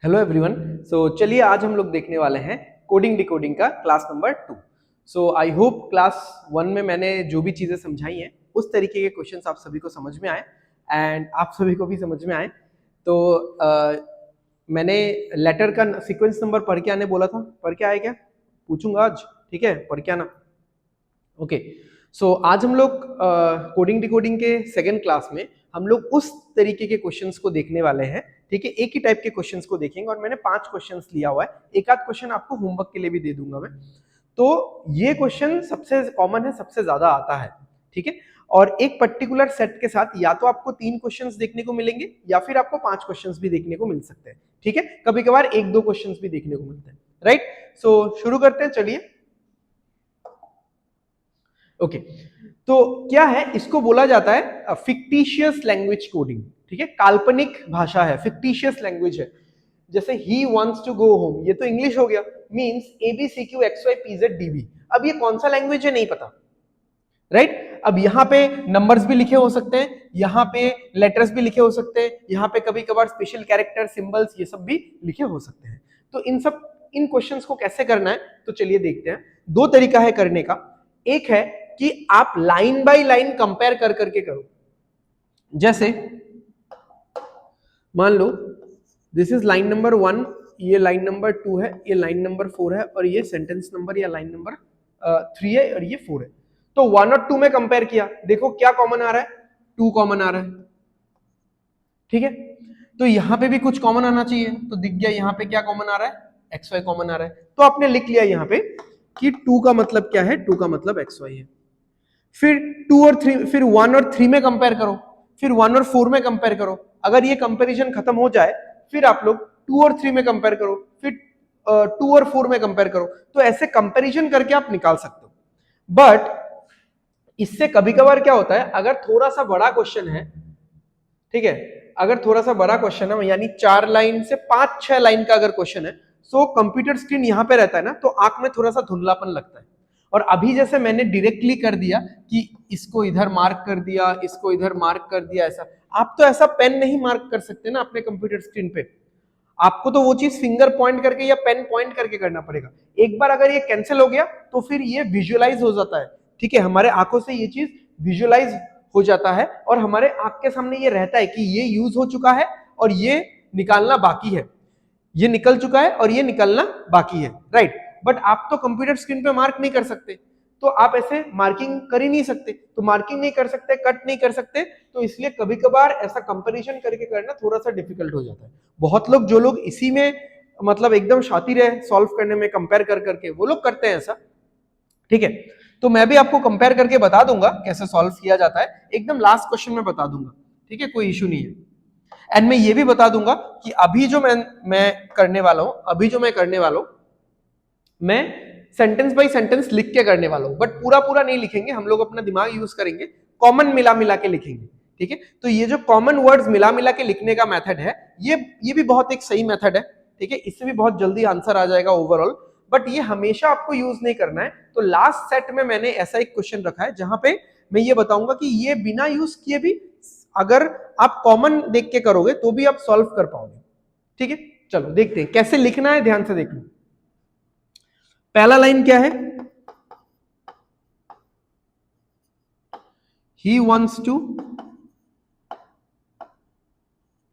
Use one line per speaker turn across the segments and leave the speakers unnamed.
Hello everyone. चलिए आज हम लोग देखने वाले हैं कोडिंग डिकोडिंग का class number 2। I hope class 1 में मैंने जो भी चीज़ें समझाई हैं उस तरीके के क्वेश्चंस आप सभी को समझ में आए एंड आप सभी को भी समझ में आए। तो मैंने लेटर का सीक्वेंस नंबर पढ़ के आने बोला था, पढ़ के आए क्या? पूछूंगा आज, ठीक है? पढ़ के आना। ओके, आज हम लोग कोडिंग डिकोडिंग के सेकेंड क्लास में हम लोग उस तरीके के क्वेश्चंस को देखने वाले हैं, ठीक है? एक ही टाइप के क्वेश्चंस को देखेंगे और मैंने 5 क्वेश्चंस लिया हुआ है। एक आध क्वेश्चन आपको होमवर्क के लिए भी दे दूंगा मैं। तो ये क्वेश्चन सबसे कॉमन है, सबसे ज्यादा आता है, ठीक है? और एक पर्टिकुलर सेट के साथ या तो आपको 3 क्वेश्चंस देखने को मिलेंगे या फिर आपको 5 क्वेश्चंस भी देखने को मिल सकते हैं, ठीक है? कभी कभार 1-2 क्वेश्चंस भी देखने को मिलते हैं, राइट? शुरू करते हैं, चलिए। ओके, तो क्या है, इसको बोला जाता है फिक्टिशियस लैंग्वेज कोडिंग, ठीक है? काल्पनिक भाषा है, फिक्टिशियस लैंग्वेज है। जैसे he wants to go home, ये तो इंग्लिश हो गया, मींस ABCQXYPZDB। अब ये कौन सा लैंग्वेज है नहीं पता, राइट? अब यहाँ पे नंबर्स भी लिखे हो सकते हैं, यहाँ पे लेटर्स भी लिखे हो सकते हैं, यहाँ पे कभी कभार स्पेशल कैरेक्टर, सिंबल्स, ये सब भी लिखे हो सकते हैं। तो इन क्वेश्चंस को कैसे करना है, तो चलिए देखते हैं। 2 तरीका है करने का। एक है कि आप लाइन बाय लाइन कंपेयर कर करके करो। जैसे मान लो दिस इज लाइन नंबर 1, ये लाइन नंबर 2 है, ये लाइन नंबर 4 है, और ये सेंटेंस नंबर या लाइन नंबर 3 है, और ये 4 है। तो 1 और 2 में कंपेयर किया, देखो क्या कॉमन आ रहा है, 2 कॉमन आ रहा है, ठीक है? तो यहां पे भी कुछ कॉमन आना चाहिए, तो दिख गया यहाँ पे क्या कॉमन आ रहा है, XY कॉमन आ रहा है। तो आपने लिख लिया यहाँ पे कि 2 का मतलब क्या है, 2 का मतलब XY है। फिर 2 और 3, फिर 1 और 3 में कंपेयर करो, फिर 1 और 4 में कंपेयर करो। अगर ये कंपैरिजन खत्म हो जाए फिर आप लोग 2 और 3 में कंपेयर करो, फिर 2 और 4 में कंपेयर करो। तो ऐसे कंपैरिजन करके आप निकाल सकते हो। बट इससे कभी कभार क्या होता है, अगर थोड़ा सा बड़ा क्वेश्चन है, ठीक है, अगर थोड़ा सा बड़ा क्वेश्चन है, यानी 4 लाइन से 5-6 लाइन का अगर क्वेश्चन है, सो कंप्यूटर स्क्रीन यहां पे रहता है ना, तो आंख में थोड़ा सा धुंधलापन लगता है। और अभी जैसे मैंने डायरेक्टली कर दिया कि इसको इधर मार्क कर दिया, इसको इधर मार्क कर दिया, ऐसा आप तो ऐसा पेन नहीं मार्क कर सकते ना अपने कंप्यूटर स्क्रीन पे। आपको तो वो चीज फिंगर पॉइंट करके या पेन पॉइंट करके करना पड़ेगा। एक बार अगर ये कैंसिल हो गया तो फिर ये विजुअलाइज हो जाता है, ठीक है? हमारे आंखों से ये चीज विजुअलाइज हो जाता है और हमारे आंख के सामने ये रहता है कि ये यूज हो चुका है और ये निकालना बाकी है, ये निकल चुका है और ये निकलना बाकी है, राइट? बट आप तो कंप्यूटर स्क्रीन पे मार्क नहीं कर सकते, तो आप ऐसे मार्किंग कर ही नहीं सकते, तो मार्किंग नहीं कर सकते, कट नहीं कर सकते, तो इसलिए कभी कभार ऐसा कंपैरिजन करके करना थोड़ा सा डिफिकल्ट हो जाता है। बहुत लोग, जो लोग इसी में मतलब एकदम शातिर है सॉल्व करने में, कंपेयर कर करके, वो लोग करते हैं ऐसा, ठीक है? तो मैं भी आपको कंपेयर करके बता दूंगा कैसे सॉल्व किया जाता है, एकदम लास्ट क्वेश्चन में बता दूंगा, ठीक है? कोई इशू नहीं है। एंड मैं ये भी बता दूंगा कि अभी जो मैं करने वाला हूं, अभी जो मैं करने वाला हूं, मैं सेंटेंस बाय सेंटेंस लिख के करने वाला हूं, बट पूरा पूरा नहीं लिखेंगे, हम लोग अपना दिमाग यूज करेंगे, कॉमन मिला मिला के लिखेंगे, ठीक है? तो ये जो कॉमन वर्ड्स मिला मिला के लिखने का मेथड है, ये भी बहुत एक सही मेथड है, ठीक है? इससे भी बहुत जल्दी आंसर आ जाएगा ओवरऑल। बट ये हमेशा आपको यूज नहीं करना है। तो लास्ट सेट में मैंने ऐसा एक क्वेश्चन रखा है जहां पे मैं ये बताऊंगा कि ये बिना यूज किए भी अगर आप कॉमन देख के करोगे तो भी आप सॉल्व कर पाओगे, ठीक है? चलो देखते हैं कैसे लिखना है, ध्यान से देख लो। पहला लाइन क्या है, he wants to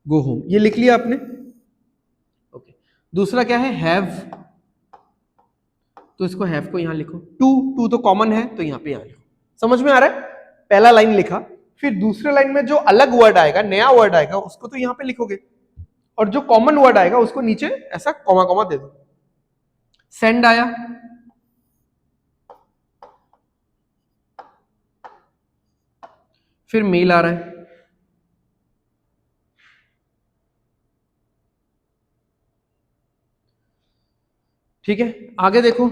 go home, ये लिख लिया आपने, ओके। दूसरा क्या है, हैव, तो इसको हैव को यहां लिखो। टू तो कॉमन है तो यहां पे यहां लिखो। समझ में आ रहा है? पहला लाइन लिखा, फिर दूसरे लाइन में जो अलग वर्ड आएगा, नया वर्ड आएगा, उसको तो यहां पे लिखोगे, और जो कॉमन वर्ड आएगा उसको नीचे ऐसा कॉमा कॉमा दे दो। सेंड आया, फिर मेल आ रहा है, ठीक है? आगे देखो,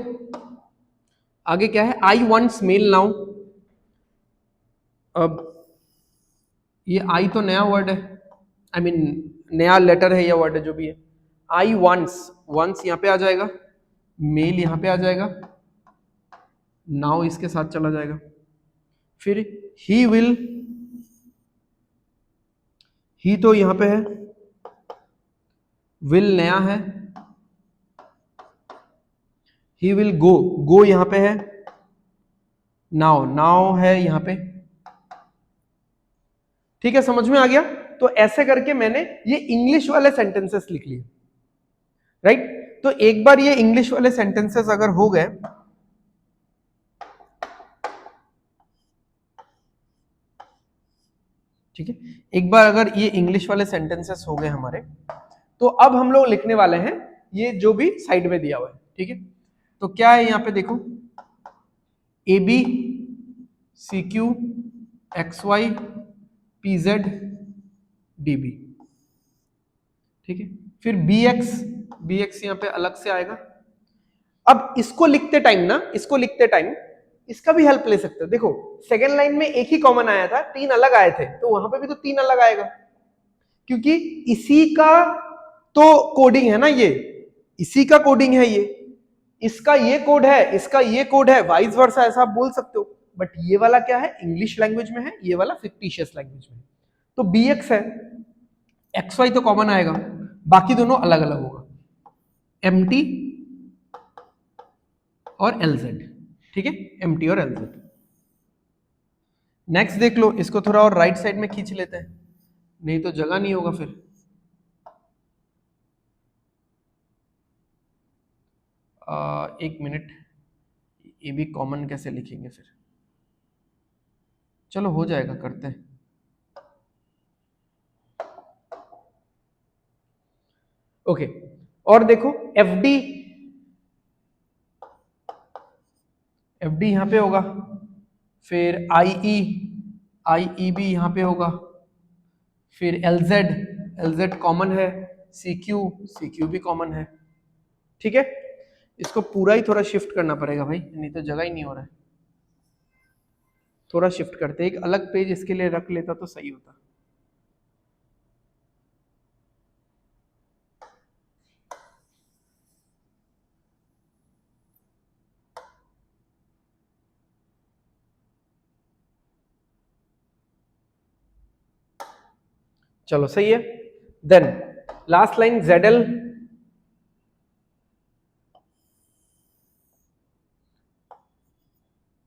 आगे क्या है, आई वॉन्ट्स मेल नाउ। अब ये आई तो नया वर्ड है, आई मीन नया लेटर है या वर्ड है, जो भी है। आई वॉन्ट्स, वॉन्ट्स यहां पे आ जाएगा, मेल यहां पे आ जाएगा, नाउ इसके साथ चला जाएगा, फिर ही विल, ही तो यहां पे है, विल नया है, ही विल गो, गो यहां पे है, नाउ, नाउ है यहां पे। ठीक है, समझ में आ गया? तो ऐसे करके मैंने ये इंग्लिश वाले सेंटेंसेस लिख लिए, राइट? तो एक बार ये इंग्लिश वाले सेंटेंसेस अगर हो गए, ठीक है, एक बार अगर ये इंग्लिश वाले सेंटेंसेस हो गए हमारे, तो अब हम लोग लिखने वाले हैं ये जो भी साइड में दिया हुआ है, ठीक है? तो क्या है यहाँ पे देखो, A B C Q X Y P Z D B, ठीक है? फिर बी एक्स यहाँ पे अलग से आएगा। अब इसको लिखते टाइम ना, इसको लिखते टाइम इसका भी हेल्प ले सकते हो। देखो सेकेंड लाइन में एक ही कॉमन आया था, तीन अलग आए थे, तो वहां पे भी तो तीन अलग आएगा, क्योंकि इसी का तो कोडिंग है ना, ये इसी का कोडिंग है, ये इसका ये कोड है, इसका ये कोड है, वाइस वर्सा ऐसा आप बोल सकते हो। बट ये वाला क्या है, इंग्लिश लैंग्वेज में है, ये वाला फिक्टिशियस लैंग्वेज में है। तो बी एक्स है, एक्स वाई तो कॉमन आएगा, बाकी दोनों अलग अलग होगा, एम टी और एल जेड, ठीक है, एम टी और एल जेड। नेक्स्ट देख लो, इसको थोड़ा और राइट साइड में खींच लेते हैं, नहीं तो जगह नहीं होगा फिर। एक मिनट, ये भी कॉमन कैसे लिखेंगे फिर, चलो हो जाएगा, करते हैं। ओके, और देखो एफ डी यहां पे होगा, फिर आई भी यहां पे होगा, फिर एल जेड कॉमन है, सी क्यू भी कॉमन है, ठीक है? इसको पूरा ही थोड़ा शिफ्ट करना पड़ेगा भाई, नहीं तो जगह ही नहीं हो रहा है। थोड़ा शिफ्ट करते, एक अलग पेज इसके लिए रख लेता तो सही होता। चलो सही है। Then last line ZL,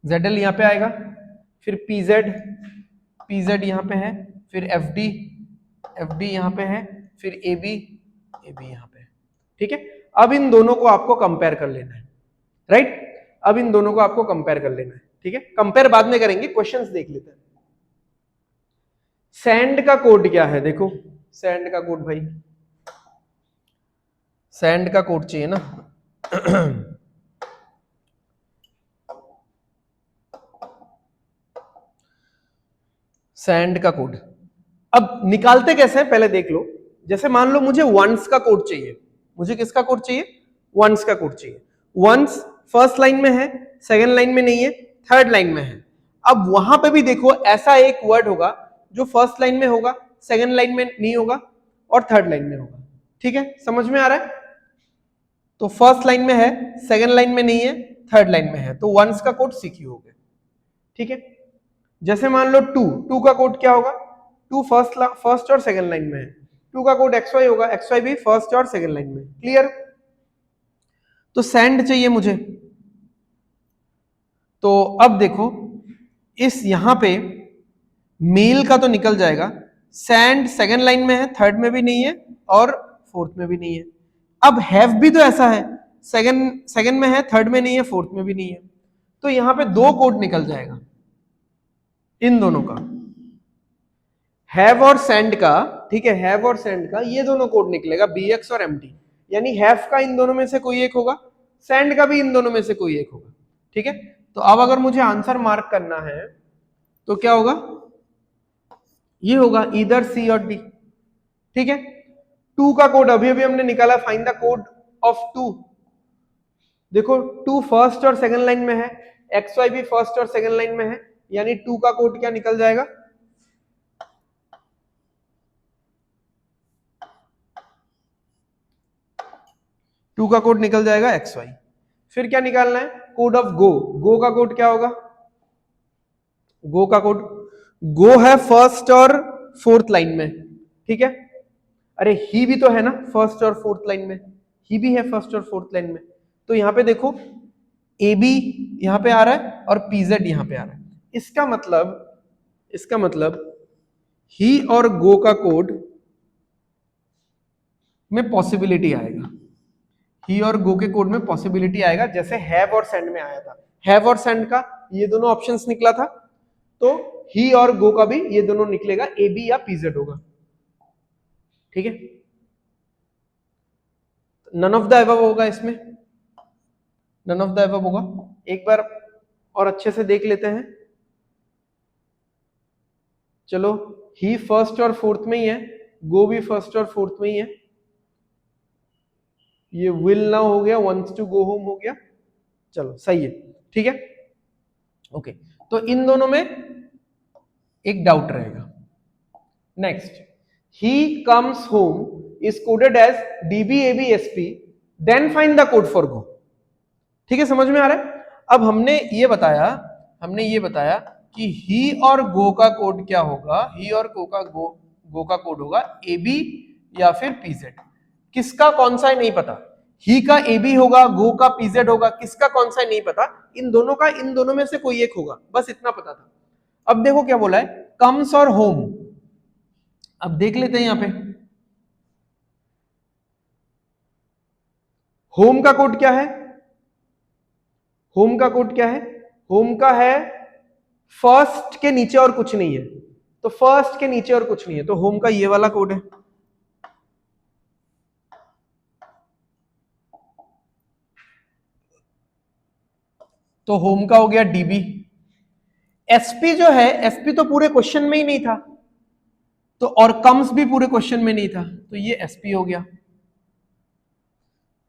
ZL यहां पे आएगा, फिर PZ यहां पे है, फिर FD यहां पे है, फिर AB यहां पे है, ठीक है? अब इन दोनों को आपको कंपेयर कर लेना है, राइट? अब इन दोनों को आपको कंपेयर कर लेना है, ठीक है? कंपेयर बाद में करेंगे, क्वेश्चंस देख लेते हैं। सैंड का कोड क्या है, देखो सैंड का कोड भाई, सैंड का कोड चाहिए ना। सैंड का कोड अब निकालते कैसे हैं पहले देख लो। जैसे मान लो मुझे वंस का कोड चाहिए, मुझे किसका कोड चाहिए, वंस का कोड चाहिए। वंस फर्स्ट लाइन में है, सेकेंड लाइन में नहीं है, थर्ड लाइन में है। अब वहां पे भी देखो ऐसा एक वर्ड होगा जो फर्स्ट लाइन में होगा, सेकेंड लाइन में नहीं होगा और थर्ड लाइन में होगा, ठीक है? समझ में आ रहा है? तो फर्स्ट लाइन में है, सेकेंड लाइन में नहीं है, थर्ड लाइन में है, तो वंस का कोड सीक्यू हो गया, ठीक है? जैसे मान लो टू का कोड क्या होगा, टू फर्स्ट और सेकंड लाइन में है, टू का कोड XY होगा, XY भी फर्स्ट और सेकंड लाइन में, क्लियर? तो सैंड चाहिए मुझे, तो अब देखो इस यहां पे मेल का तो निकल जाएगा, सैंड सेकंड लाइन में है, थर्ड में भी नहीं है और फोर्थ में भी नहीं है। अब हैव भी तो ऐसा है, सेकंड में है, थर्ड में नहीं है, फोर्थ में भी नहीं है, तो यहां पे दो कोड निकल जाएगा इन दोनों का, हैव और सेंड का, ठीक है? हैव और सेंड का ये दोनों कोड निकलेगा, BX और MT, यानी हैव का इन दोनों में से कोई एक होगा, सेंड का भी इन दोनों में से कोई एक होगा, ठीक है? तो अब अगर मुझे आंसर मार्क करना है तो क्या होगा, ये होगा ईदर C और D, ठीक है? टू का कोड अभी अभी हमने निकाला, find the code of two. देखो टू फर्स्ट और सेकंड लाइन में है, XY भी फर्स्ट और सेकंड लाइन में है, यानी टू का कोड क्या निकल जाएगा, टू का कोड निकल जाएगा XY। फिर क्या निकालना है, कोड ऑफ गो का कोड क्या होगा, गो है फर्स्ट और फोर्थ लाइन में, ठीक है? अरे ही भी तो है ना फर्स्ट और फोर्थ लाइन में, ही भी है फर्स्ट और फोर्थ लाइन में। तो यहां पे देखो ए बी यहां पे आ रहा है और पीजेड यहां पे आ रहा है। इसका मतलब ही और गो का कोड में पॉसिबिलिटी आएगा, ही और गो के कोड में पॉसिबिलिटी आएगा, जैसे हैव और सेंड में आया था। हैव और सेंड का ये दोनों ऑप्शंस निकला था, तो ही और गो का भी ये दोनों निकलेगा, ए बी या पीजेड होगा। ठीक है, नन ऑफ द एबव होगा इसमें, नन ऑफ द एबव होगा। एक बार और अच्छे से देख लेते हैं। चलो, ही फर्स्ट और फोर्थ में ही है, गो भी फर्स्ट और फोर्थ में ही है, ये विल नाउ हो गया, वंस टू गो होम हो गया। चलो सही है, ठीक है, ओके। तो इन दोनों में एक डाउट रहेगा। Next, he comes home is coded as DBABSP, then find the code for go. ठीक है, समझ में आ रहा है। अब हमने ये बताया कि ही और गो का कोड क्या होगा, ही और गो का कोड होगा AB या फिर PZ। किसका कौन सा है नहीं पता, ही का AB होगा, गो का PZ होगा, किसका कौन सा है नहीं पता। इन दोनों में से कोई एक होगा, बस इतना पता था। अब देखो क्या बोला है, कम्स और होम। अब देख लेते हैं यहां पे होम का कोड क्या है। होम का कोड क्या है, होम का है फर्स्ट के नीचे और कुछ नहीं है, तो फर्स्ट के नीचे और कुछ नहीं है, तो होम का ये वाला कोड है। तो होम का हो गया DB। SP जो है, SP तो पूरे क्वेश्चन में ही नहीं था, तो और कम्स भी पूरे क्वेश्चन में नहीं था, तो ये SP हो गया।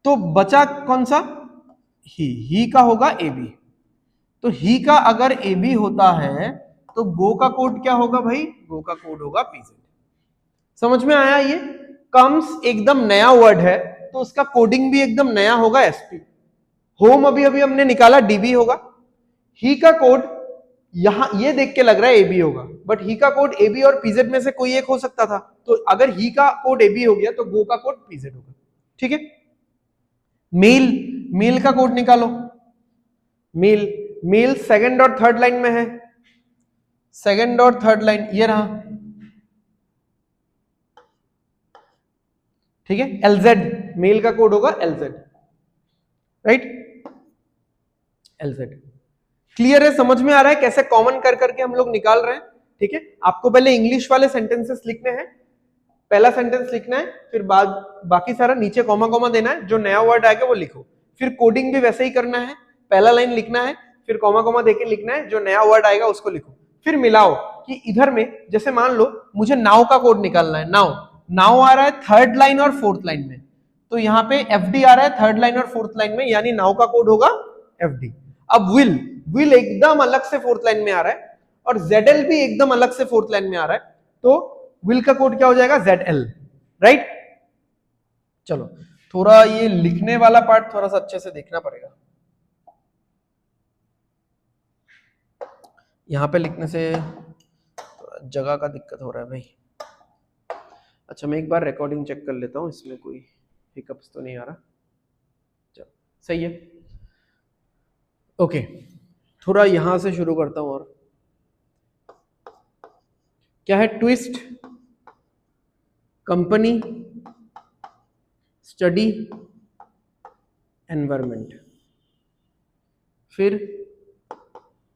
तो बचा कौन सा, ही का होगा AB। तो ही का अगर AB होता है तो गो का कोड क्या होगा भाई, गो का कोड होगा PZ। समझ में आया। ये कम्स एकदम नया वर्ड है, तो उसका कोडिंग भी एकदम नया होगा, SP। होम अभी अभी हमने निकाला, DB होगा। ही का कोड यहां ये देख के लग रहा है AB होगा, बट ही का कोड AB और PZ में से कोई एक हो सकता था, तो अगर ही का कोड AB हो गया तो गो का कोड PZ होगा। ठीक है, मेल, मेल का कोड निकालो। मेल, मेल सेकंड और थर्ड लाइन में है, सेकंड और थर्ड लाइन ये रहा। ठीक है, LZ, मेल का कोड होगा LZ, राइट, LZ। क्लियर है, समझ में आ रहा है कैसे कॉमन कर करके हम लोग निकाल रहे हैं। ठीक है, आपको पहले इंग्लिश वाले सेंटेंसेस लिखने हैं, पहला सेंटेंस लिखना है, फिर बाद बाकी सारा नीचे कॉमा कॉमा देना है, जो नया वर्ड आएगा वो लिखो। फिर कोडिंग भी वैसे ही करना है, पहला लाइन लिखना है, फिर कॉमा कॉमा देके लिखना है, जो नया वर्ड आएगा उसको लिखो, फिर मिलाओ। कि इधर में जैसे मान लो मुझे नाउ का कोड निकालना है, नाउ, नाउ आ रहा है थर्ड लाइन और फोर्थ लाइन में, तो यहाँ पे FD आ रहा है थर्ड लाइन और फोर्थ लाइन में, यानी नाउ का कोड होगा FD। अब विल, विल एकदम अलग से फोर्थ लाइन में आ रहा है, और ZL भी एकदम अलग से फोर्थ लाइन में आ रहा है, तो विल का कोड क्या हो जाएगा, ZL, राइट। चलो, थोड़ा ये लिखने वाला पार्ट थोड़ा सा अच्छे से देखना पड़ेगा, यहां पे लिखने से जगह का दिक्कत हो रहा है भाई। अच्छा, मैं एक बार रिकॉर्डिंग चेक कर लेता हूँ, इसमें कोई हिकअप्स तो नहीं आ रहा। चलो सही है, ओके। थोड़ा यहां से शुरू करता हूं। और क्या है, ट्विस्ट, कंपनी, स्टडी, एनवायरमेंट, फिर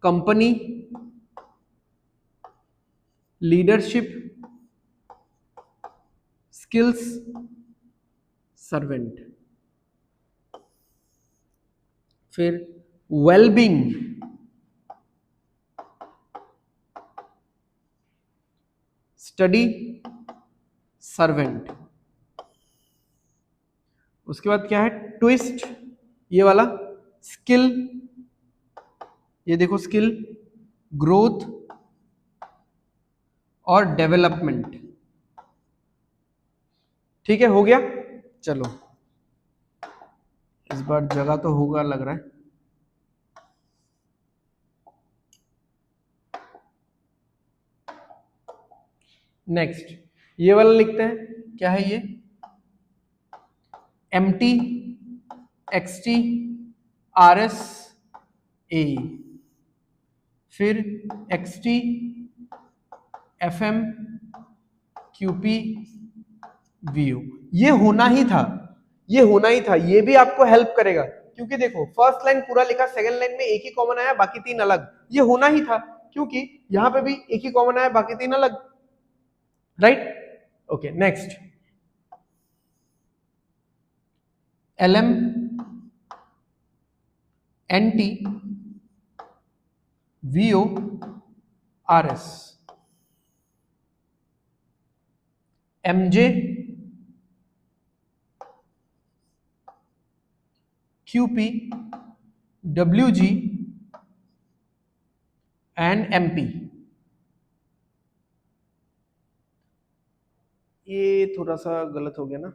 कंपनी, लीडरशिप, स्किल्स, सर्वेंट, फिर वेलबींग, स्टडी, सर्वेंट। उसके बाद क्या है, ट्विस्ट, ये वाला, स्किल, ये देखो स्किल, ग्रोथ और डेवलपमेंट। ठीक है, हो गया। चलो, इस बार जगह तो होगा लग रहा है। नेक्स्ट ये वाला लिखते हैं, क्या है ये, MT, XT, RS, AE, फिर XT, FM, QP, VO। ये होना ही था, ये होना ही था, ये भी आपको हेल्प करेगा, क्योंकि देखो फर्स्ट लाइन पूरा लिखा, सेकंड लाइन में एक ही कॉमन आया, बाकी तीन अलग, ये होना ही था, क्योंकि यहां पे भी एक ही कॉमन आया, बाकी तीन अलग, right. Okay, next LM, NT, VO, RS, MJ, QP, WG and MP। ये थोड़ा सा गलत हो गया ना,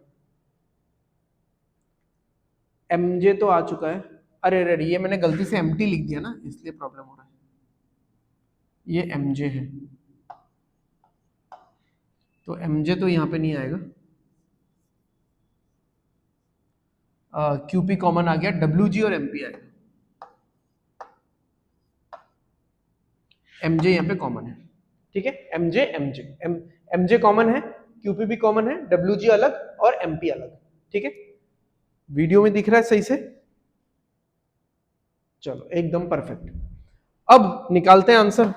MJ तो आ चुका है, अरे अरे ये मैंने गलती से MT लिख दिया ना, इसलिए प्रॉब्लम हो रहा है, ये MJ है, तो MJ तो यहाँ पे नहीं आएगा, QP कॉमन आ गया, WG और MP आएगा, MJ यहाँ पे कॉमन है, ठीक है, MJ कॉमन है, QP भी कॉमन है, WG अलग और MP अलग, ठीक है। वीडियो में दिख रहा है सही से, चलो एकदम परफेक्ट। अब निकालते हैं आंसर।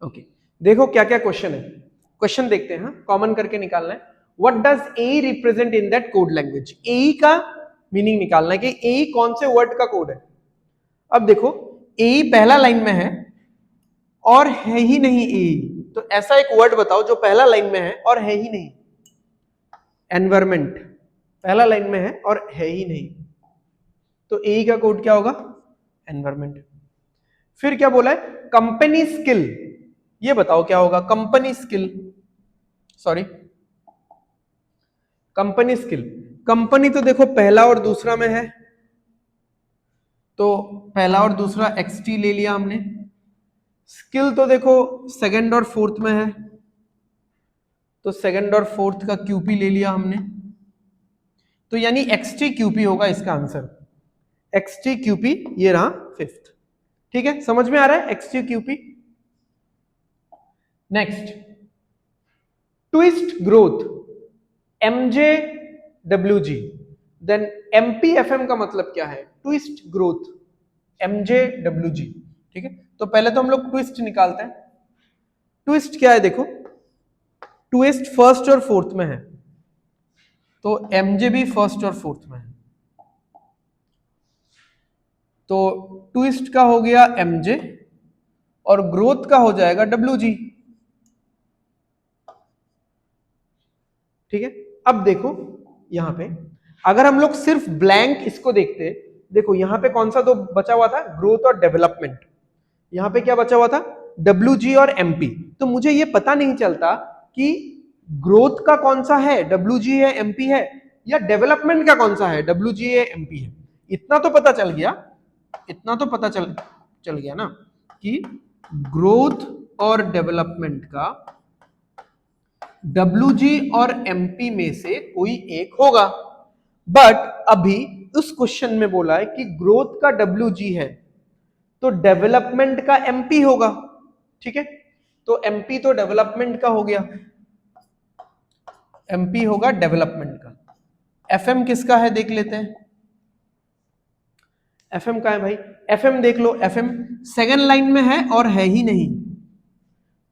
ओके, देखो क्या क्या क्वेश्चन है, क्वेश्चन देखते हैं, कॉमन करके निकालना है। What does A represent in that code language, A का मीनिंग निकालना है कि ए कौन से वर्ड का कोड है। अब देखो ए पहला लाइन में है और है ही नहीं ए, तो ऐसा एक वर्ड बताओ जो पहला लाइन में है और है ही नहीं। एनवायरमेंट पहला लाइन में है और है ही नहीं, तो ए का कोड क्या होगा, एनवायरमेंट। फिर क्या बोला है, कंपनी स्किल, ये बताओ क्या होगा, company skill, sorry company skill. Company तो देखो पहला और दूसरा में है, तो पहला और दूसरा XT ले लिया हमने। स्किल तो देखो सेकंड और फोर्थ में है, तो सेकंड और फोर्थ का QP ले लिया हमने, तो यानी XT QP होगा इसका आंसर, XT QP ये रहा फिफ्थ, ठीक है, समझ में आ रहा है XT QP। Next twist growth, MJ WG, देन MP FM का मतलब क्या है, ट्विस्ट ग्रोथ MJ WG, ठीक है। तो पहले तो हम लोग ट्विस्ट निकालते हैं। ट्विस्ट क्या है, देखो ट्विस्ट फर्स्ट और फोर्थ में है, तो MJ भी फर्स्ट और फोर्थ में है, तो ट्विस्ट का हो गया MJ और ग्रोथ का हो जाएगा WG, ठीक है। अब देखो यहां पे अगर हम लोग सिर्फ ब्लैंक इसको देखते, देखो यहां पे कौन सा दो बचा हुआ था, ग्रोथ और डेवलपमेंट, यहां पे क्या बचा हुआ था, WG और MP। तो मुझे ये पता नहीं चलता कि ग्रोथ का कौन सा है, WG है MP है, या डेवलपमेंट का कौन सा है, WG है MP है। इतना तो पता चल गया, इतना तो पता चल गया ना कि ग्रोथ और डेवलपमेंट का WG और MP में से कोई एक होगा। बट अभी उस क्वेश्चन में बोला है कि ग्रोथ का WG है, तो डेवलपमेंट का MP होगा, ठीक है। तो MP तो डेवलपमेंट का हो गया, MP होगा डेवलपमेंट का। FM किसका है देख लेते हैं, FM का है भाई, FM देख लो, FM सेकंड लाइन में है और है ही नहीं,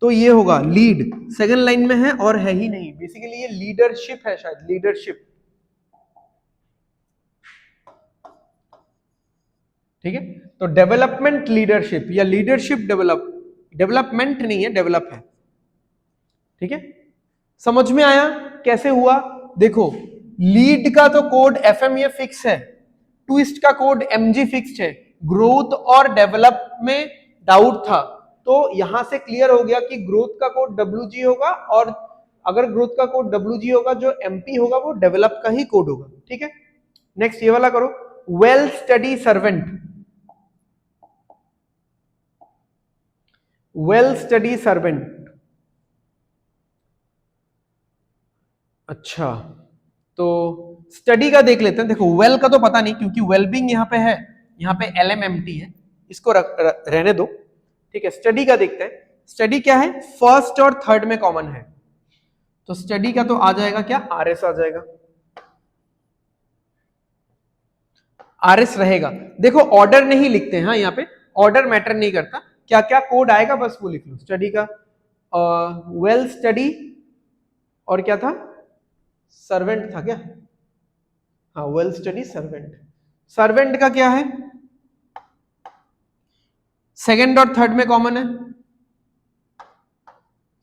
तो ये होगा लीड, सेकंड लाइन में है और है ही नहीं, बेसिकली ये लीडरशिप है, शायद लीडरशिप, ठीक है। तो डेवलपमेंट लीडरशिप या लीडरशिप डेवलपमेंट नहीं है, डेवलप है, ठीक है। समझ में आया कैसे हुआ, देखो लीड का तो कोड FM ये फिक्स है, ट्विस्ट का कोड MG फिक्स्ड है, ग्रोथ और डेवलप में डाउट था, तो यहां से क्लियर हो गया कि ग्रोथ का कोड WG होगा, और अगर ग्रोथ का कोड WG होगा, जो MP होगा वो डेवलप का ही कोड होगा, ठीक है। नेक्स्ट ये वाला करो, well study servant, well study servant. अच्छा, तो स्टडी का देख लेते हैं। देखो वेल का तो पता नहीं क्योंकि वेलबींग यहाँ पे है, यहाँ पे LMMT है, इसको रहने दो। ठीक है, स्टडी का देखते हैं। स्टडी क्या है, फर्स्ट और थर्ड में कॉमन है, तो स्टडी का तो आ जाएगा क्या, RS आ जाएगा, RS रहेगा। देखो ऑर्डर नहीं लिखते हैं, हाँ यहाँ पे ऑर्डर मैटर नहीं करता, क्या क्या कोड आएगा बस वो लिख लो। स्टडी का वेल स्टडी और क्या था, सर्वेंट था क्या, हाँ वेल स्टडी सर्वेंट। सर्वेंट का क्या है, सेकंड और थर्ड में कॉमन है,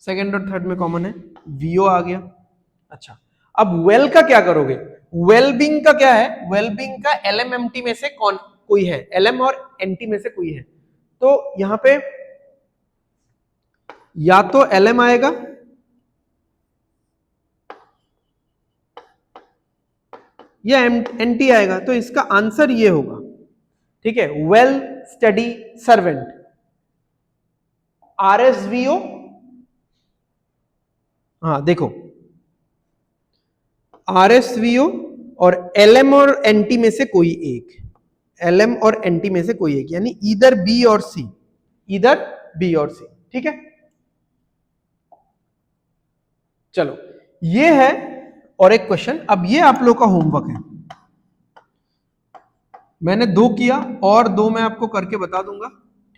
सेकंड और थर्ड में कॉमन है, VO आ गया। अच्छा, अब वेल का क्या करोगे, वेलबींग का क्या है, वेलबींग का LMMT में से कौन कोई है, LM और NT में से कोई है, तो यहां पे या तो LM आएगा या NT आएगा, तो इसका आंसर ये होगा। ठीक है, वेल स्टडी सर्वेंट, RSVO। हाँ देखो RSVO और LM और NT में से कोई एक, LM और NT में से कोई एक, यानी इधर B और C, इधर B और C। ठीक है, चलो ये है। और एक क्वेश्चन, अब ये आप लोग का होमवर्क है, मैंने 2 किया और 2 मैं आपको करके बता दूंगा।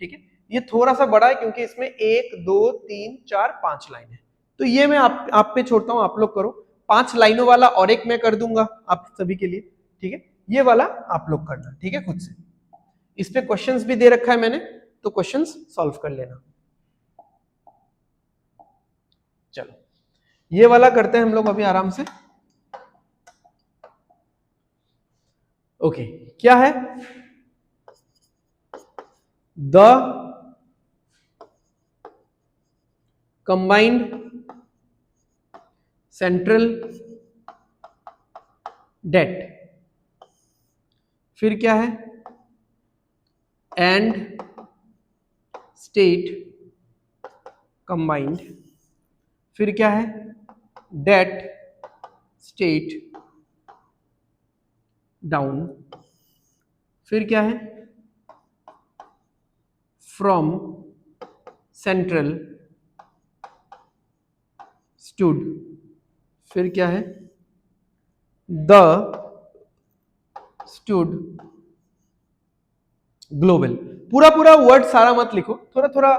ठीक है, ये थोड़ा सा बड़ा है क्योंकि इसमें 1 2 3 4 5 लाइन है, तो ये मैं आप पे छोड़ता हूं, आप लोग करो। 5 लाइनों वाला और एक मैं कर दूंगा आप सभी के लिए। ठीक है, ये वाला आप लोग करना, ठीक है, खुद से। इस पे क्वेश्चंस भी दे रखा है मैंने, तो क्वेश्चंस सॉल्व कर लेना। चलो ये वाला करते हैं हम लोग अभी आराम से। ओके, क्या है, द कंबाइंड सेंट्रल डेट, फिर क्या है, एंड स्टेट कंबाइंड, फिर क्या है, डेट स्टेट डाउन, फिर क्या है, फ्रॉम सेंट्रल स्टूड, फिर क्या है, द स्टूड ग्लोबल। पूरा पूरा वर्ड सारा मत लिखो, थोड़ा थोड़ा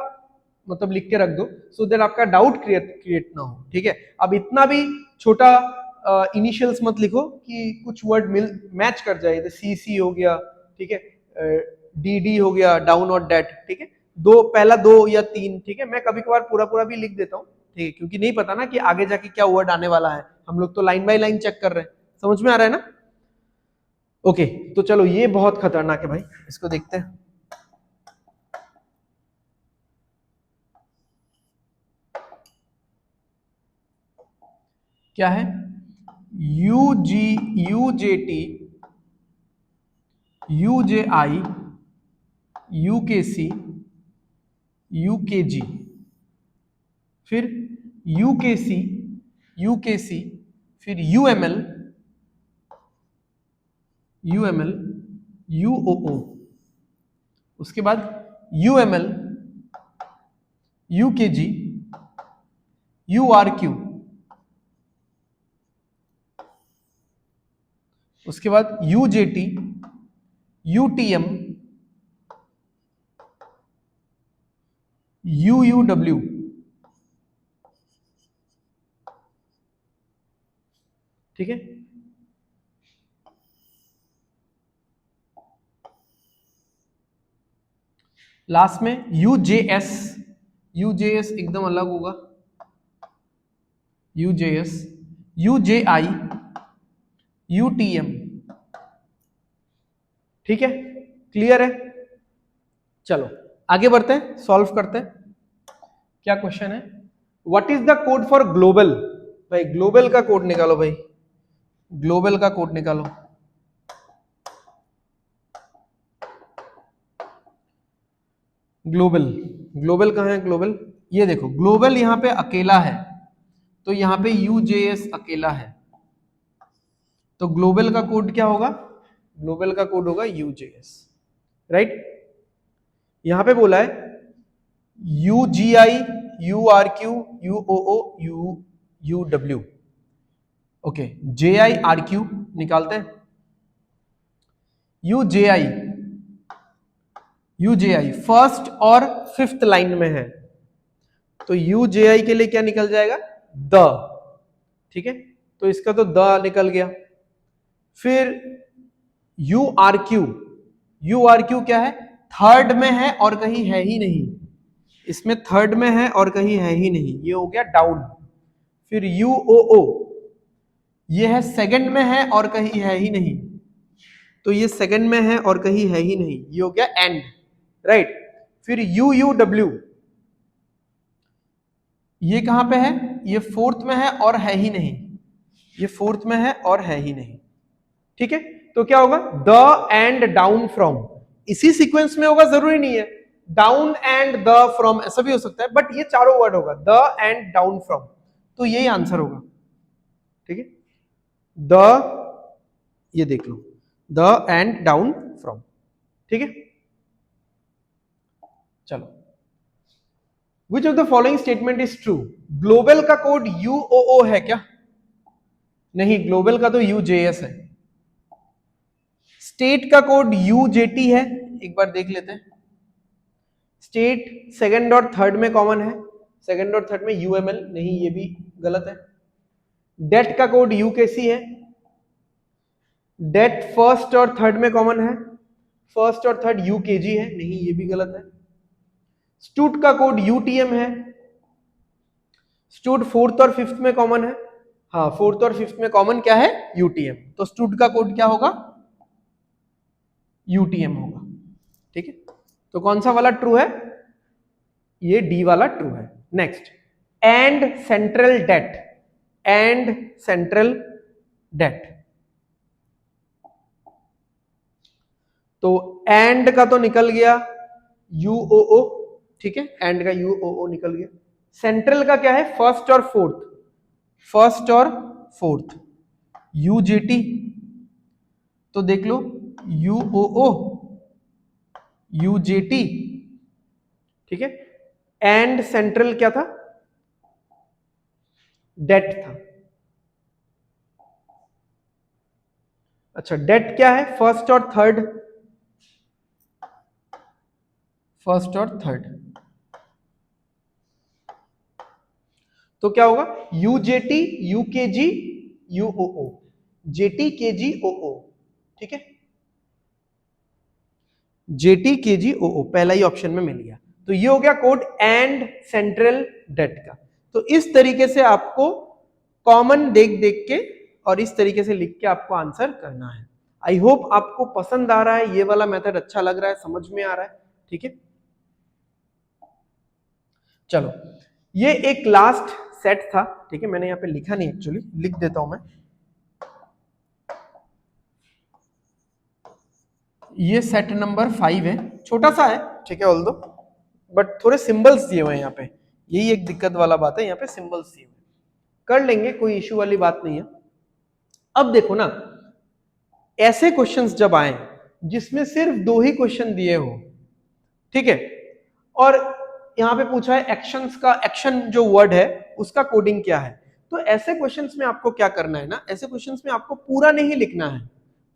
मतलब लिख के रख दो, सो दैट आपका डाउट क्रिएट ना हो। ठीक है, अब इतना भी छोटा इनिशियल्स मत लिखो कि कुछ वर्ड मैच कर जाए, जैसे CC हो गया, ठीक है, DD हो गया, डाउन और डेट। ठीक है, पहला 2 या 3, ठीक है, मैं कभी कभार पूरा पूरा भी लिख देता हूँ, ठीक है, क्योंकि नहीं पता ना कि आगे जाके क्या वर्ड आने वाला है, हम लोग तो लाइन बाय लाइन चेक कर रहे हैं। समझ में आ रहा है ना? ओके, तो चलो ये बहुत खतरनाक है भाई, इसको देखते हैं। क्या है, UJT UJI UKC UKG, फिर UKC फिर UML UOO, उसके बाद UML UKG URQ, उसके बाद UJT UTM UUW। ठीक है, लास्ट में UJS एकदम अलग होगा, UJS UJI UTM। ठीक है, क्लियर है? चलो आगे बढ़ते हैं, सॉल्व करते हैं। क्या क्वेश्चन है, what is the code for global. भाई ग्लोबल का कोड निकालो, भाई ग्लोबल का कोड निकालो। ग्लोबल, ग्लोबल कहाँ है ग्लोबल, ये देखो ग्लोबल यहाँ पे अकेला है, तो यहाँ पे UJS अकेला है, तो ग्लोबल का कोड क्या होगा, ग्लोबल का कोड होगा UJS, राइट। यहां पे बोला है UGI, URQ, UOO, UW, okay, JIRQ निकालते हैं। UJI फर्स्ट और फिफ्थ लाइन में है, तो UJI के लिए क्या निकल जाएगा, द, ठीक है, तो इसका तो द निकल गया। फिर URQ क्या है, थर्ड में है और कहीं है ही नहीं, इसमें थर्ड में है और कहीं है ही नहीं, ये हो गया डाउन। फिर UOO, ये है सेकंड में है और कहीं है ही नहीं, तो ये सेकंड में है और कहीं है ही नहीं, ये हो गया एंड, राइट। फिर UUW, ये कहां पे है, ये फोर्थ में है और है ही नहीं, ये फोर्थ में है और है ही नहीं, ठीक है। तो क्या होगा, द एंड डाउन फ्रॉम, इसी सीक्वेंस में होगा, जरूरी नहीं है डाउन एंड द फ्रॉम, ऐसा भी हो सकता है, बट ये चारों वर्ड होगा, द एंड डाउन फ्रॉम, तो यही आंसर होगा, ठीक है। द, ये देख लो, द एंड डाउन फ्रॉम, ठीक है। चलो, which of the following statement is true, global का कोड UOO है क्या, नहीं, ग्लोबल का तो UJS है। स्टेट का कोड UJT है, एक बार देख लेते हैं। स्टेट सेकंड और थर्ड में कॉमन है, सेकंड और थर्ड में UML, नहीं ये भी गलत है। डेट का कोड UKC है, डेट फर्स्ट और थर्ड में कॉमन है, फर्स्ट और थर्ड UKG है, नहीं ये भी गलत है। स्टूट का कोड UTM है, स्टूट फोर्थ और फिफ्थ में कॉमन है, हाँ फोर्थ और फिफ्थ में कॉमन क्या है, UTM, तो स्टूट का कोड क्या होगा, UTM होगा, ठीक है। तो कौन सा वाला ट्रू है, ये डी वाला ट्रू है। Next, and central date, and central date, तो एंड का तो निकल गया UOO, ठीक है, एंड का UOO निकल गया। सेंट्रल का क्या है, फर्स्ट और फोर्थ, फर्स्ट और फोर्थ, UJT, तो देख लो UOO, UJT, ठीक है। एंड सेंट्रल क्या था, डेट था। अच्छा, डेट क्या है, फर्स्ट और थर्ड, फर्स्ट और थर्ड, तो क्या होगा, UJT, UKG, UOO, JT KG OO, ठीक है, JT KG OO पहला ही ऑप्शन में मिल गया। तो ये हो गया कोड एंड सेंट्रल डेट का। तो इस तरीके से आपको कॉमन देख देख के और इस तरीके से लिख के आपको आंसर करना है। आई होप आपको पसंद आ रहा है, ये वाला मेथड अच्छा लग रहा है, समझ में आ रहा है, ठीक है। चलो, ये एक लास्ट सेट था, ठीक है, मैंने यहाँ पे लिखा नहीं, एक्चुअली लिख देता हूं मैं। ये सेट नंबर 5 है, छोटा सा है, ठीक है, ऑल दो, बट थोड़े सिंबल्स दिए हुए हैं यहाँ पे, यही एक दिक्कत वाला बात है, यहाँ पे सिंबल्स दिए हुए, कर लेंगे, कोई इश्यू वाली बात नहीं है। अब देखो ना, ऐसे क्वेश्चंस जब आए जिसमें सिर्फ 2 ही क्वेश्चन दिए हो, ठीक है, और यहाँ पे पूछा है एक्शंस का, एक्शन जो वर्ड है उसका कोडिंग क्या है, तो ऐसे क्वेश्चंस में आपको क्या करना है ना, ऐसे क्वेश्चंस में आपको पूरा नहीं लिखना है,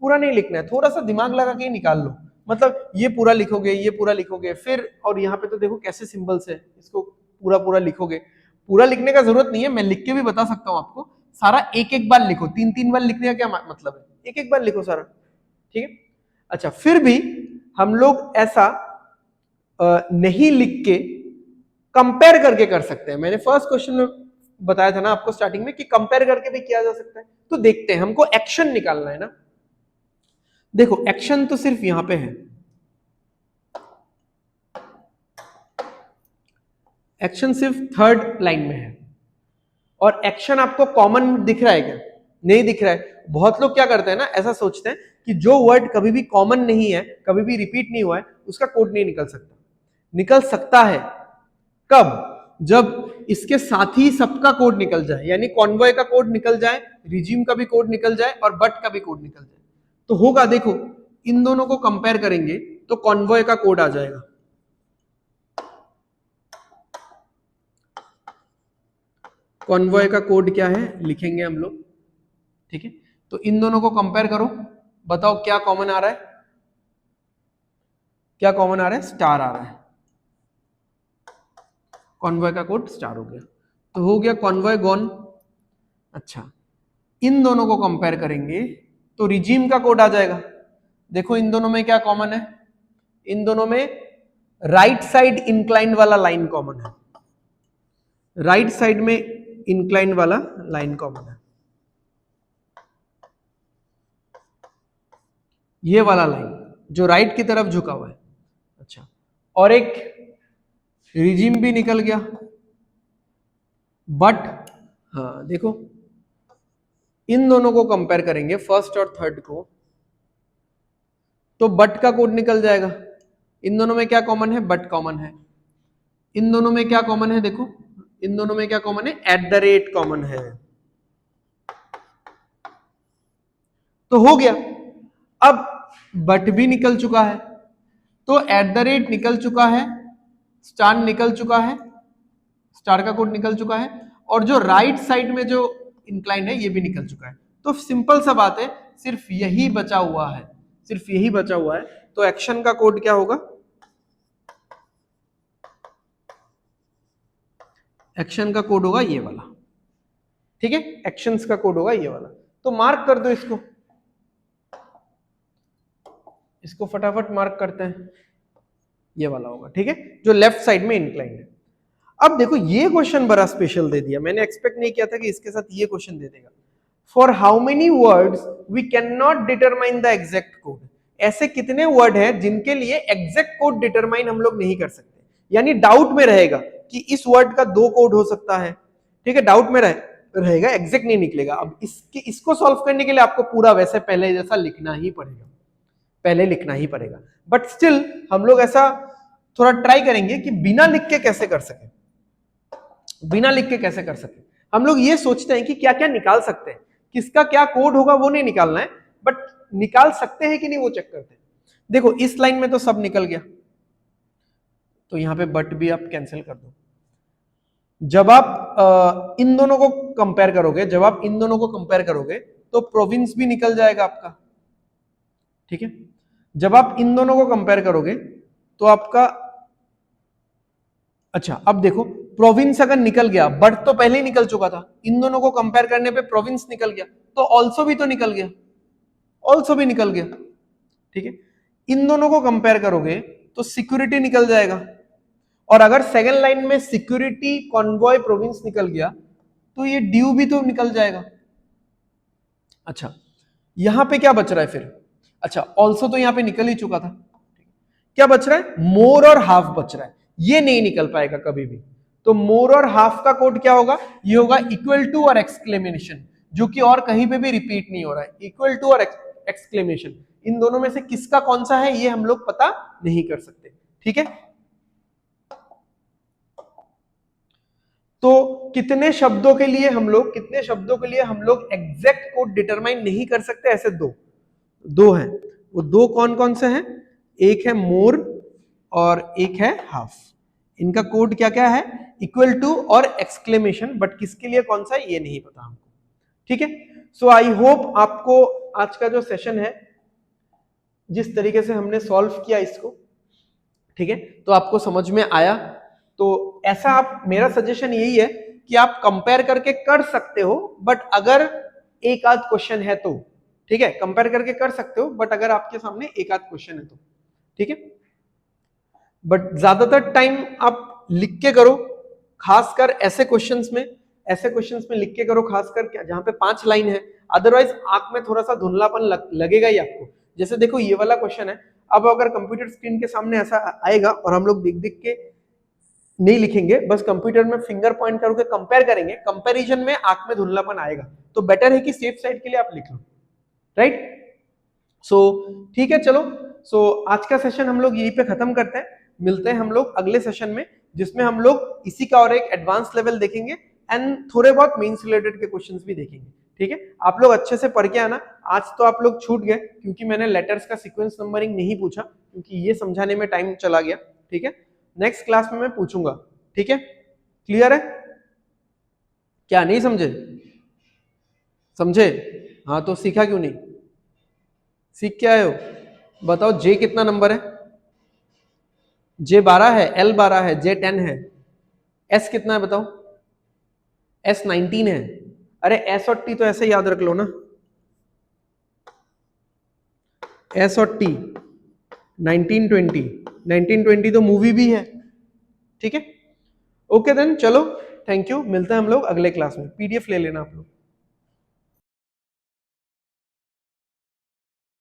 पूरा नहीं लिखना है, थोड़ा सा दिमाग लगा के ही निकाल लो, मतलब ये पूरा लिखोगे, ये पूरा लिखोगे, फिर और यहाँ पे तो देखो कैसे सिंबल्स है, इसको पूरा पूरा लिखोगे, पूरा लिखने का जरूरत नहीं है, मैं लिख के भी बता सकता हूँ आपको, सारा एक एक बार लिखो, 3-3 बार लिखने का क्या मतलब है, एक एक बार लिखो सारा, ठीक है। अच्छा, फिर भी हम लोग ऐसा नहीं लिख के कंपेयर करके कर सकते हैं, मैंने फर्स्ट क्वेश्चन में बताया था ना आपको स्टार्टिंग में कि कंपेयर करके भी किया जा सकता है, तो देखते हैं, हमको एक्शन निकालना है ना। देखो, एक्शन तो सिर्फ यहां पे है, एक्शन सिर्फ थर्ड लाइन में है, और एक्शन आपको कॉमन दिख रहा है क्या, नहीं दिख रहा है। बहुत लोग क्या करते हैं ना, ऐसा सोचते हैं कि जो वर्ड कभी भी कॉमन नहीं है, कभी भी रिपीट नहीं हुआ है, उसका कोड नहीं निकल सकता, निकल सकता है। कब? जब इसके साथ ही सबका कोड निकल जाए, यानी कॉन्वॉय का कोड निकल जाए, रिजीम का भी कोड निकल जाए और बट का भी कोड निकल जाए। तो होगा, देखो इन दोनों को कंपेयर करेंगे तो कॉन्वॉय का कोड आ जाएगा। कॉन्वॉय का कोड क्या है लिखेंगे हम लोग, ठीक है। तो इन दोनों को कंपेयर करो, बताओ क्या कॉमन आ रहा है, क्या कॉमन आ रहा है, स्टार आ रहा है। कॉन्वॉय का कोड स्टार हो गया, तो हो गया कॉन्वॉय गॉन। अच्छा, इन दोनों को कंपेयर करेंगे तो रिजीम का कोड आ जाएगा। देखो इन दोनों में क्या कॉमन है, इन दोनों में राइट साइड इंक्लाइंड वाला लाइन कॉमन है, राइट साइड में इंक्लाइंड वाला लाइन कॉमन है, ये वाला लाइन जो राइट की तरफ झुका हुआ है। अच्छा, और एक रिजीम भी निकल गया, बट हाँ देखो इन दोनों को कंपेयर करेंगे फर्स्ट और थर्ड को, तो बट का कोड निकल जाएगा। इन दोनों में क्या कॉमन है, बट कॉमन है। इन दोनों में क्या कॉमन है, देखो इन दोनों में क्या कॉमन है, @ कॉमन है। तो हो गया, अब बट भी निकल चुका है, तो @ निकल चुका है, स्टार निकल चुका है, स्टार का कोड निकल चुका है, और जो राइट साइड में जो इंक्लाइन है ये भी निकल चुका है। तो सिंपल सा बात है, सिर्फ यही बचा हुआ है, सिर्फ यही बचा हुआ है। तो एक्शन का कोड क्या होगा, एक्शन का कोड होगा ये वाला, ठीक है, एक्शंस का कोड होगा ये वाला। तो मार्क कर दो इसको, इसको फटाफट मार्क करते हैं, ये वाला होगा, ठीक है, जो लेफ्ट साइड में इंक्लाइंड है। अब देखो ये क्वेश्चन बड़ा स्पेशल दे दिया, मैंने एक्सपेक्ट नहीं किया था कि इसके साथ ये क्वेश्चन दे देगा। For how many words we can not determine the exact code. ऐसे कितने वर्ड हैं जिनके लिए एग्जैक्ट कोड डिटरमाइन हम लोग नहीं कर सकते, यानी डाउट में रहेगा कि इस वर्ड का 2 कोड हो सकता है, ठीक है, डाउट में रहेगा, एग्जैक्ट नहीं निकलेगा। अब इसको सॉल्व करने के लिए आपको पूरा वैसे पहले जैसा लिखना ही पड़ेगा, पहले लिखना ही पड़ेगा, बट स्टिल हम लोग ऐसा थोड़ा ट्राई करेंगे कि बिना लिख के कैसे कर सके, बिना लिख के कैसे कर सके। हम लोग ये सोचते हैं कि क्या क्या निकाल सकते हैं, किसका क्या कोड होगा वो नहीं निकालना है, बट निकाल सकते हैं कि नहीं वो चेक करते हैं। देखो इस लाइन में तो सब निकल गया, तो यहां पे बट भी आप कैंसिल कर दो। जब आप इन दोनों को कंपेयर करोगे, जब आप इन दोनों को कंपेयर करोगे तो प्रोविंस भी निकल जाएगा आपका, ठीक है। जब आप इन दोनों को कंपेयर करोगे तो आपका, अच्छा अब देखो प्रोविंस अगर निकल गया, बट तो पहले ही निकल चुका था, इन दोनों को कंपेयर करने पे प्रोविंस निकल गया, तो ऑल्सो भी तो निकल गया, ऑल्सो भी निकल गया, ठीक है। इन दोनों को कंपेयर करोगे तो सिक्योरिटी निकल जाएगा, और अगर सेकंड लाइन में सिक्योरिटी कॉन्वॉय प्रोविंस निकल गया तो ये ड्यू भी तो निकल जाएगा। अच्छा यहां पे क्या बच रहा है फिर, अच्छा ऑल्सो तो यहां पे निकल ही चुका था, क्या बच रहा है, मोर और हाफ बच रहा है, ये नहीं निकल पाएगा कभी भी। तो मोर और हाफ का कोड क्या होगा, ये होगा इक्वल टू और एक्सक्लेमेशन, जो कि और कहीं पे भी रिपीट नहीं हो रहा है, इक्वल टू और एक्सक्लेमेशन, इन दोनों में से किसका कौन सा है ये हम लोग पता नहीं कर सकते, ठीक है। तो कितने शब्दों के लिए हम लोग, कितने शब्दों के लिए हम लोग एग्जैक्ट कोड डिटरमाइन नहीं कर सकते, ऐसे दो हैं, वो दो कौन कौन से हैं, एक है मोर और एक है हाफ। इनका कोड क्या क्या है, इक्वल टू और एक्सक्लेमेशन, बट किसके लिए कौन सा है ये नहीं पता हमको, ठीक है। सो आई होप आपको आज का जो सेशन है, जिस तरीके से हमने सॉल्व किया इसको, ठीक है, तो आपको समझ में आया। तो ऐसा आप, मेरा सजेशन यही है कि आप कंपेयर करके कर सकते हो, बट अगर एक आध क्वेश्चन है तो, ठीक है, कंपेयर करके कर सकते हो, बट अगर आपके सामने एक आध क्वेश्चन है तो, ठीक है। बट ज्यादातर टाइम आप लिख के करो, खासकर ऐसे क्वेश्चंस में, ऐसे क्वेश्चंस में लिख के करो, खासकर जहां पे 5 लाइन है, अदरवाइज आंख में थोड़ा सा धुंधलापन लगेगा ही आपको। जैसे देखो ये वाला क्वेश्चन है, अब अगर कंप्यूटर स्क्रीन के सामने ऐसा आएगा और हम लोग देख देख के नहीं लिखेंगे, बस कंप्यूटर में फिंगर पॉइंट करके कंपेयर करेंगे, कंपैरिजन में आंख में धुंधलापन आएगा, तो बेटर है कि सेफ साइड के लिए आप लिख लो, राइट। सो ठीक है, चलो, सो आज का सेशन हम लोग यहीं पे खत्म करते हैं। मिलते हैं हम लोग अगले सेशन में, जिसमें हम लोग इसी का और एक एडवांस लेवल देखेंगे एंड थोड़े बहुत मेंस रिलेटेड के क्वेश्चंस भी देखेंगे। ठीक है, आप लोग अच्छे से पढ़ के आना। आज तो आप लोग छूट गए क्योंकि मैंने लेटर्स का सीक्वेंस नंबरिंग नहीं पूछा, क्योंकि ये समझाने में टाइम चला गया। ठीक है, नेक्स्ट क्लास में मैं पूछूंगा। ठीक है, क्लियर है? क्या नहीं समझे? समझे? हाँ, तो सीखा क्यों नहीं? सीख के आए हो? बताओ जे कितना नंबर है? जे 12 है, एल 12 है, जे 10 है, एस कितना है बताओ? एस 19 है। अरे एस और टी तो ऐसे याद रख लो ना, एस और टी 1920, 1920 तो मूवी भी है। ठीक है, ओके देन, चलो थैंक यू, मिलते हैं हम लोग अगले क्लास में। पीडीएफ ले लेना आप लोग।